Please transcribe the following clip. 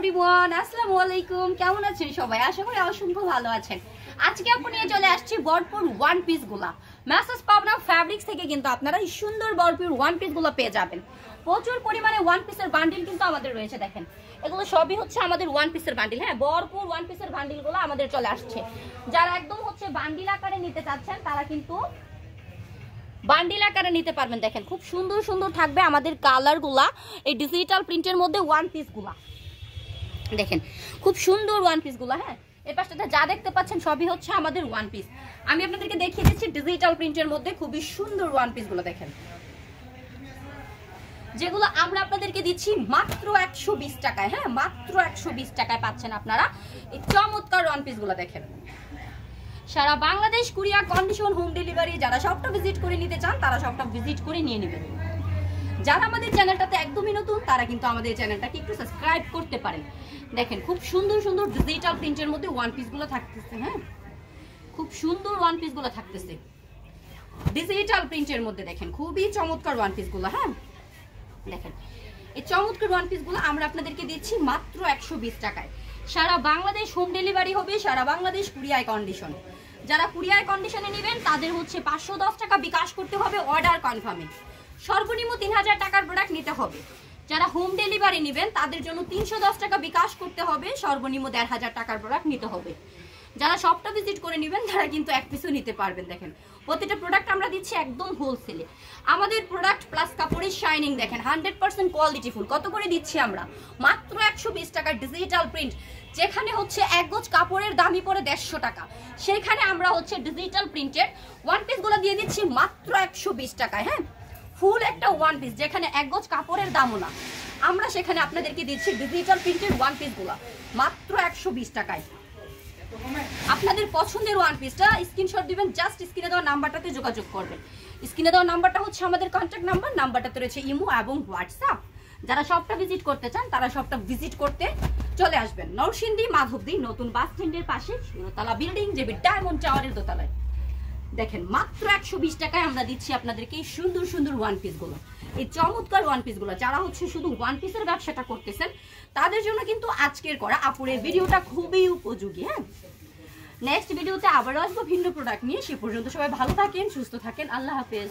Everyone, আসসালামু আলাইকুম। কেমন আছেন সবাই? আশা করি অসংখ্য ভালো আছেন। আজকে আপনি নিয়ে চলে আসছি ভরপুর ওয়ান পিস গুলা মেসেজ পাবনা ফ্যাব্রিক্স থেকে। কিন্তু আপনারা এই সুন্দর ভরপুর ওয়ান পিস গুলো পেয়ে যাবেন। প্রচুর পরিমাণে ওয়ান পিসের বান্ডিল কিন্তু আমাদের রয়েছে। দেখেন, এগুলো সবই হচ্ছে আমাদের ওয়ান পিসের বান্ডিল। হ্যাঁ, ভরপুর ওয়ান পিসের বান্ডিল গুলো আমাদের চলে আসছে। যারা একদম হচ্ছে বান্ডিল আকারে নিতে চাচ্ছেন তারা কিন্তু বান্ডিল আকারে নিতে পারবেন। দেখেন, খুব সুন্দর সুন্দর থাকবে আমাদের কালার গুলা, এই ডিজিটাল প্রিন্টের মধ্যে ওয়ান পিস গুলা। দেখেন, খুব সুন্দর ওয়ান পিস গুলা। হ্যাঁ, এই পাশটাতে যা দেখতে পাচ্ছেন সবই হচ্ছে আমাদের ওয়ান পিস। আমি আপনাদেরকে দেখিয়ে দিচ্ছি ডিজিটাল প্রিন্টের মধ্যে খুবই সুন্দর ওয়ান পিস গুলো। দেখেন, যেগুলো আমরা আপনাদেরকে দিচ্ছি মাত্র 120 টাকায়। হ্যাঁ, মাত্র 120 টাকায় পাচ্ছেন আপনারা এই চমৎকার ওয়ান পিস গুলো। দেখেন, সারা Bangladesh courier condition, home delivery. যারা শপটা ভিজিট করে নিতে চান তারা শপটা ভিজিট করে নিয়ে নেবেন। যারা আমাদের চ্যানেলটাতে একদমই নতুন তারা কিন্তু আমাদের চ্যানেলটাকে একটু সাবস্ক্রাইব করতে পারেন। দেখেন, খুব সুন্দর সুন্দর ডিজিটাল প্রিন্টের মধ্যে ওয়ান পিসগুলো থাকতেছে। হ্যাঁ, খুব সুন্দর ওয়ান পিসগুলো থাকতেছে ডিজিটাল প্রিন্টের মধ্যে। দেখেন, খুবই চমৎকার ওয়ান পিসগুলো। হ্যাঁ, দেখেন, এই চমৎকার ওয়ান পিসগুলো আমরা আপনাদেরকে দিচ্ছি মাত্র 120 টাকায়। সারা বাংলাদেশ হোম ডেলিভারি হবে, সারা বাংলাদেশ কুরিয়ার কন্ডিশন। যারা কুরিয়ার কন্ডিশনে নেবেন তাদের হচ্ছে 510 টাকা বিকাশ করতে হবে অর্ডার কনফার্মে। সর্বনিম্ন 3000 টাকার প্রোডাক্ট নিতে হবে। যারা হোম ডেলিভারি নেবেন তাদের জন্য 310 টাকা বিকাশ করতে হবে, সর্বনিম্ন 1500 টাকার প্রোডাক্ট নিতে হবে। যারা শপটা ভিজিট করে নেবেন তারা কিন্তু এক পিসও নিতে পারবেন। দেখেন, প্রতিটা প্রোডাক্ট আমরা দিচ্ছি একদম হোলসেলে। আমাদের প্রোডাক্ট প্লাস কাপড়ের শাইনিং দেখেন 100% কোয়ালিটিফুল। কত করে দিচ্ছি আমরা? মাত্র 120 টাকার ডিজিটাল প্রিন্ট। যেখানে হচ্ছে এক গজ কাপড়ের দামই পড়ে 150 টাকা, সেইখানে আমরা হচ্ছে ডিজিটাল প্রিন্টের ওয়ান পিসগুলো দিয়ে দিচ্ছি মাত্র 120 টাকায়। হ্যাঁ, ফুল একটা ওয়ান পিস, যেখানে এক গজ কাপড়ের দামও না, আমরা সেখানে আপনাদেরকে দিচ্ছি ডিজিটাল প্রিন্টের ওয়ান পিসগুলো মাত্র 120 টাকায়। আপনাদের পছন্দের ওয়ান পিসটা স্ক্রিনশট দিবেন, জাস্ট স্ক্রিনে দেওয়া নাম্বারটাতে যোগাযোগ করবেন। স্ক্রিনে দেওয়া নাম্বারটা হচ্ছে আমাদের কন্ট্যাক্ট নাম্বার। নাম্বারটাতে রয়েছে ইমো এবং হোয়াটসঅ্যাপ। যারা শপটা ভিজিট করতে চান তারা শপটা ভিজিট করতে চলে আসবেন নরসিংদী মাধবদী নতুন বাস স্ট্যান্ডের পাশে দোতলা বিল্ডিং, যেবি ডায়মন্ড টাওয়ারের দোতলায়। দেখেন, মাত্র 120 টাকায় আমরা দিচ্ছি আপনাদেরকে এই সুন্দর সুন্দর ওয়ান পিসগুলো, এই চমৎকার ওয়ান পিসগুলো। যারা হচ্ছে শুধু ওয়ান পিসের ব্যবসাটা করতেছেন তাদের জন্য কিন্তু আজকের করা আপুরের ভিডিওটা খুবই উপযোগী। হ্যাঁ, নেক্সট ভিডিওতে আবারও আসবো ভিন্ন প্রোডাক্ট নিয়ে। সে পর্যন্ত সবাই ভালো থাকেন, সুস্থ থাকেন। আল্লাহ হাফেজ।